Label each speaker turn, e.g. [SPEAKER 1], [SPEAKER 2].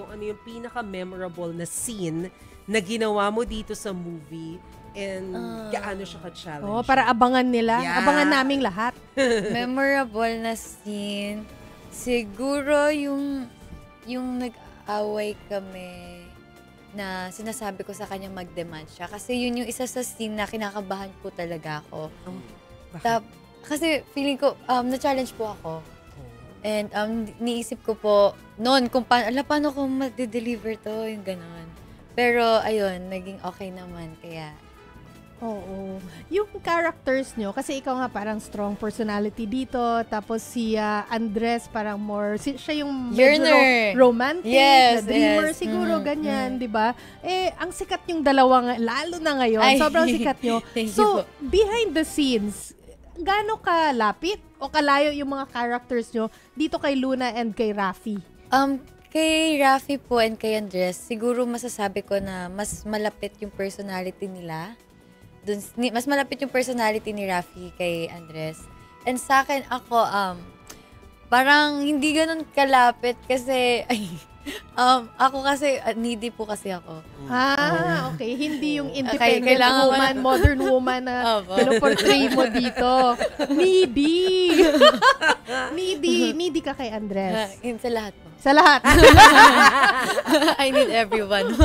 [SPEAKER 1] kung ano yung pinaka-memorable na scene na ginawa mo dito sa movie and gaano siya ka-challenge.
[SPEAKER 2] Para abangan nila.
[SPEAKER 1] Yeah.
[SPEAKER 2] Abangan naming lahat.
[SPEAKER 3] Memorable na scene. Siguro yung nag-away kami na sinasabi ko sa kanya mag-demand siya. Kasi yun yung isa sa scene na kinakabahan po talaga ako. Kasi feeling ko, na-challenge po ako. And niisip ko po noon kung paano ko ma-deliver to, yung ganon. Pero ayun, naging okay naman. Kaya
[SPEAKER 2] Oo. Yung characters nyo, kasi ikaw nga parang strong personality dito, tapos si Andres parang more, siya yung medyo romantic, na dreamer siguro, ganyan, di ba? Ang sikat yung dalawa, lalo na ngayon, sobrang sikat nyo. So, behind the scenes, gaano kalapit o kalayo yung mga characters nyo dito kay Luna and kay Rafi?
[SPEAKER 3] Kay Rafi po and kay Andres, siguro masasabi ko na mas malapit yung personality nila. Mas malapit yung personality ni Rafi kay Andres. And sa akin, ako, parang hindi ganun kalapit kasi, ako kasi, needy po kasi ako.
[SPEAKER 2] Okay. Hindi yung independent woman, modern woman na pinoportray mo dito. Needy! Needy ka kay Andres.
[SPEAKER 3] Sa lahat po.
[SPEAKER 2] Sa lahat.
[SPEAKER 3] I need everyone.